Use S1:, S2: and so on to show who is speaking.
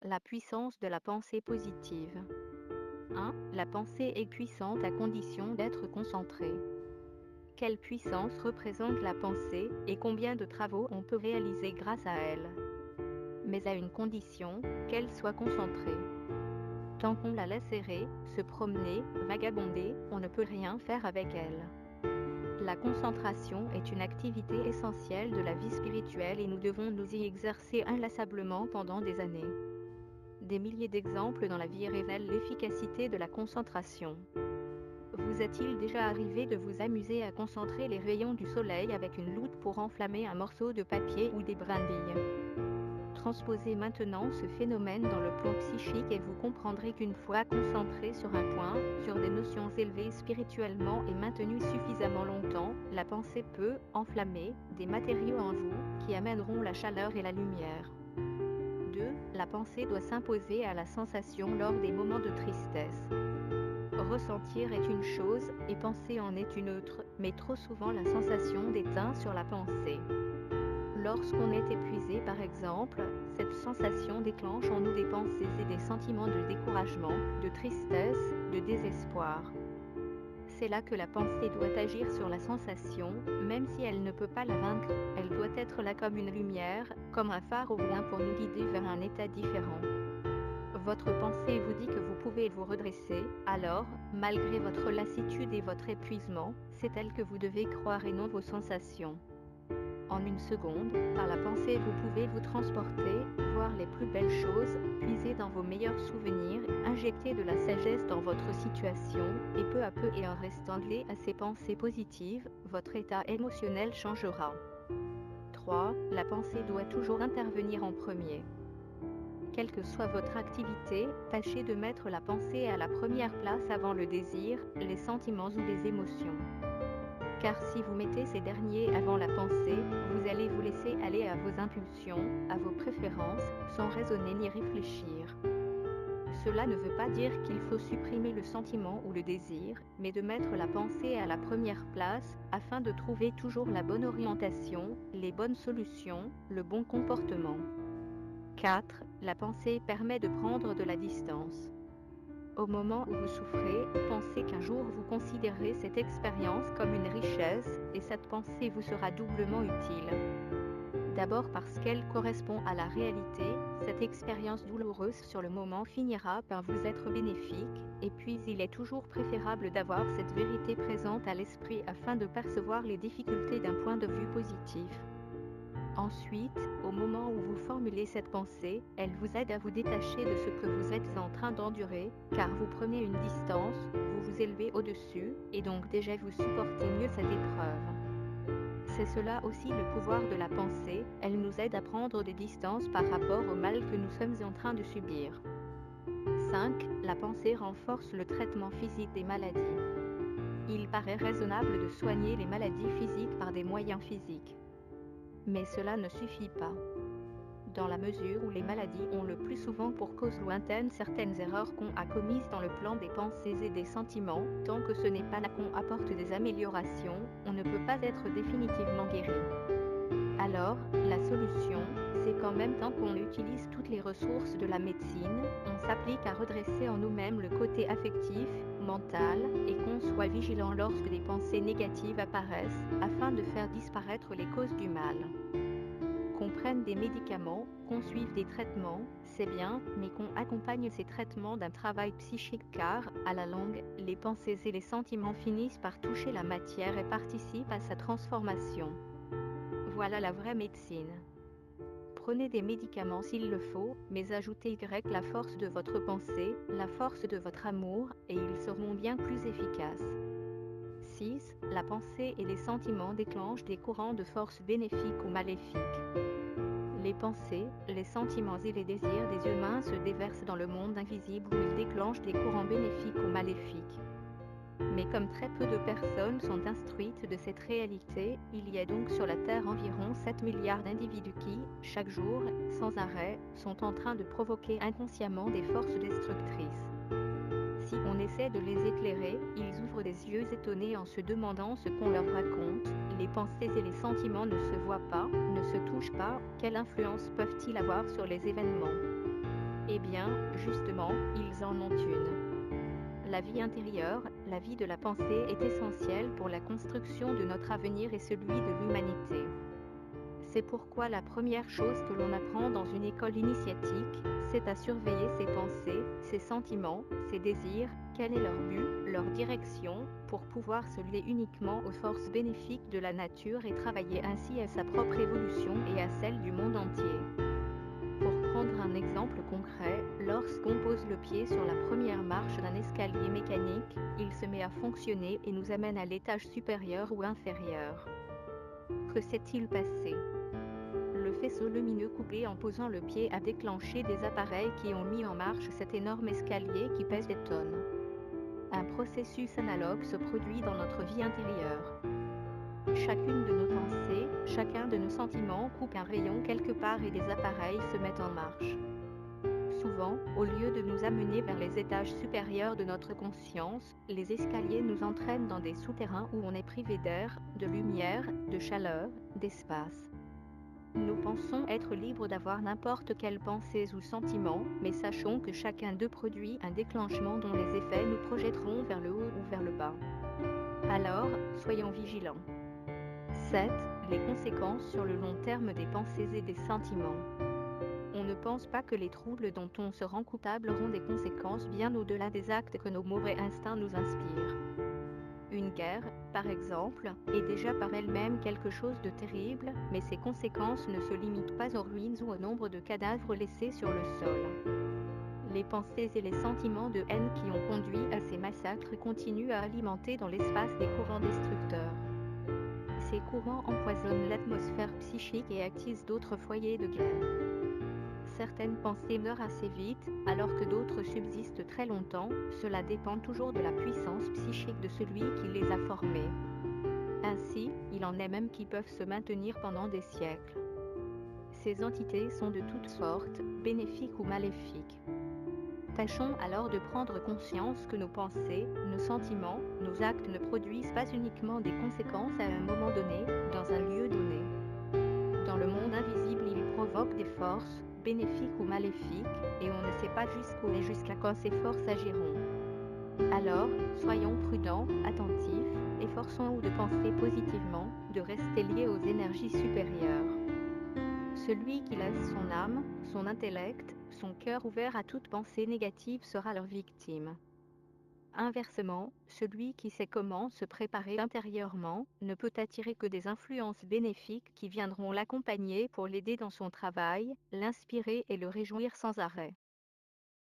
S1: La puissance de la pensée positive. 1. La pensée est puissante à condition d'être concentrée. Quelle puissance représente la pensée et combien de travaux on peut réaliser grâce à elle? Mais à une condition, qu'elle soit concentrée. Tant qu'on la laisse errer, se promener, vagabonder, on ne peut rien faire avec elle. La concentration est une activité essentielle de la vie spirituelle et nous devons nous y exercer inlassablement pendant des années. Des milliers d'exemples dans la vie révèlent l'efficacité de la concentration. Vous est-il déjà arrivé de vous amuser à concentrer les rayons du soleil avec une loupe pour enflammer un morceau de papier ou des brindilles? Transposez maintenant ce phénomène dans le plan psychique et vous comprendrez qu'une fois concentré sur un point, sur des notions élevées spirituellement et maintenues suffisamment longtemps, la pensée peut enflammer des matériaux en vous qui amèneront la chaleur et la lumière. 2. La pensée doit s'imposer à la sensation lors des moments de tristesse. Ressentir est une chose, et penser en est une autre, mais trop souvent la sensation déteint sur la pensée. Lorsqu'on est épuisé par exemple, cette sensation déclenche en nous des pensées et des sentiments de découragement, de tristesse, de désespoir. C'est là que la pensée doit agir sur la sensation, même si elle ne peut pas la vaincre, elle doit être là comme une lumière, comme un phare au loin pour nous guider vers un état différent. Votre pensée vous dit que vous pouvez vous redresser, alors, malgré votre lassitude et votre épuisement, c'est elle que vous devez croire et non vos sensations. En une seconde, par la pensée vous pouvez vous transporter, voir les plus belles choses, puiser dans vos meilleurs souvenirs, injecter de la sagesse dans votre situation, et peu à peu et en restant lié à ces pensées positives, votre état émotionnel changera. 3. La pensée doit toujours intervenir en premier. Quelle que soit votre activité, tâchez de mettre la pensée à la première place avant le désir, les sentiments ou les émotions. Car si vous mettez ces derniers avant la pensée, vous allez vous laisser aller à vos impulsions, à vos préférences, sans raisonner ni réfléchir. Cela ne veut pas dire qu'il faut supprimer le sentiment ou le désir, mais de mettre la pensée à la première place, afin de trouver toujours la bonne orientation, les bonnes solutions, le bon comportement. 4. La pensée permet de prendre de la distance. Au moment où vous souffrez, pensez qu'un jour vous considérerez cette expérience comme une richesse, et cette pensée vous sera doublement utile. D'abord parce qu'elle correspond à la réalité, cette expérience douloureuse sur le moment finira par vous être bénéfique, et puis il est toujours préférable d'avoir cette vérité présente à l'esprit afin de percevoir les difficultés d'un point de vue positif. Ensuite, au moment où vous formulez cette pensée, elle vous aide à vous détacher de ce que vous êtes en train d'endurer, car vous prenez une distance, vous vous élevez au-dessus, et donc déjà vous supportez mieux cette épreuve. C'est cela aussi le pouvoir de la pensée, elle nous aide à prendre des distances par rapport au mal que nous sommes en train de subir. 5. La pensée renforce le traitement physique des maladies. Il paraît raisonnable de soigner les maladies physiques par des moyens physiques. Mais cela ne suffit pas. Dans la mesure où les maladies ont le plus souvent pour cause lointaine certaines erreurs qu'on a commises dans le plan des pensées et des sentiments, tant que ce n'est pas là qu'on apporte des améliorations, on ne peut pas être définitivement guéri. Alors, la solution, c'est qu'en même temps qu'on utilise toutes les ressources de la médecine, on s'applique à redresser en nous-mêmes le côté affectif, mental, et qu'on soit vigilant lorsque des pensées négatives apparaissent, afin de faire disparaître les causes du mal. Qu'on prenne des médicaments, qu'on suive des traitements, c'est bien, mais qu'on accompagne ces traitements d'un travail psychique car, à la longue, les pensées et les sentiments finissent par toucher la matière et participent à sa transformation. Voilà la vraie médecine. Prenez des médicaments s'il le faut, mais ajoutez la force de votre pensée, la force de votre amour, et ils seront bien plus efficaces. 6. La pensée et les sentiments déclenchent des courants de force bénéfiques ou maléfiques. Les pensées, les sentiments et les désirs des humains se déversent dans le monde invisible où ils déclenchent des courants bénéfiques ou maléfiques. Mais comme très peu de personnes sont instruites de cette réalité, il y a donc sur la Terre environ 7 milliards d'individus qui, chaque jour, sans arrêt, sont en train de provoquer inconsciemment des forces destructrices. Si on essaie de les éclairer, ils ouvrent des yeux étonnés en se demandant ce qu'on leur raconte, les pensées et les sentiments ne se voient pas, ne se touchent pas, quelle influence peuvent-ils avoir sur les événements? Et bien, justement, ils en ont une. La vie intérieure, la vie de la pensée est essentielle pour la construction de notre avenir et celui de l'humanité. C'est pourquoi la première chose que l'on apprend dans une école initiatique, c'est à surveiller ses pensées, ses sentiments, ses désirs, quel est leur but, leur direction, pour pouvoir se lier uniquement aux forces bénéfiques de la nature et travailler ainsi à sa propre évolution et à celle du monde entier. Pour prendre un exemple concret, lorsqu'on pose le pied sur la première marche d'un escalier mécanique, il se met à fonctionner et nous amène à l'étage supérieur ou inférieur. Que s'est-il passé ? Le faisceau lumineux coupé en posant le pied a déclenché des appareils qui ont mis en marche cet énorme escalier qui pèse des tonnes. Un processus analogue se produit dans notre vie intérieure. Chacune de nos pensées, chacun de nos sentiments coupe un rayon quelque part et des appareils se mettent en marche. Souvent, au lieu de nous amener vers les étages supérieurs de notre conscience, les escaliers nous entraînent dans des souterrains où on est privé d'air, de lumière, de chaleur, d'espace. Nous pensons être libres d'avoir n'importe quelles pensées ou sentiments, mais sachons que chacun d'eux produit un déclenchement dont les effets nous projetteront vers le haut ou vers le bas. Alors, soyons vigilants. 7. Les conséquences sur le long terme des pensées et des sentiments. On ne pense pas que les troubles dont on se rend coupable auront des conséquences bien au-delà des actes que nos mauvais instincts nous inspirent. Une guerre, par exemple, est déjà par elle-même quelque chose de terrible, mais ses conséquences ne se limitent pas aux ruines ou au nombre de cadavres laissés sur le sol. Les pensées et les sentiments de haine qui ont conduit à ces massacres continuent à alimenter dans l'espace des courants destructeurs. Ces courants empoisonnent l'atmosphère psychique et attisent d'autres foyers de guerre. Certaines pensées meurent assez vite, alors que d'autres subsistent très longtemps. Cela dépend toujours de la puissance psychique de celui qui les a formées. Ainsi, il en est même qui peuvent se maintenir pendant des siècles. Ces entités sont de toutes sortes, bénéfiques ou maléfiques. Tâchons alors de prendre conscience que nos pensées, nos sentiments, nos actes ne produisent pas uniquement des conséquences à un moment donné, dans un lieu donné. Dans le monde invisible, ils provoquent des forces, bénéfiques ou maléfiques, et on ne sait pas jusqu'où et jusqu'à quand ces forces agiront. Alors, soyons prudents, attentifs, efforçons-nous de penser positivement, de rester liés aux énergies supérieures. Celui qui laisse son âme, son intellect, son cœur ouvert à toute pensée négative sera leur victime. Inversement, celui qui sait comment se préparer intérieurement ne peut attirer que des influences bénéfiques qui viendront l'accompagner pour l'aider dans son travail, l'inspirer et le réjouir sans arrêt.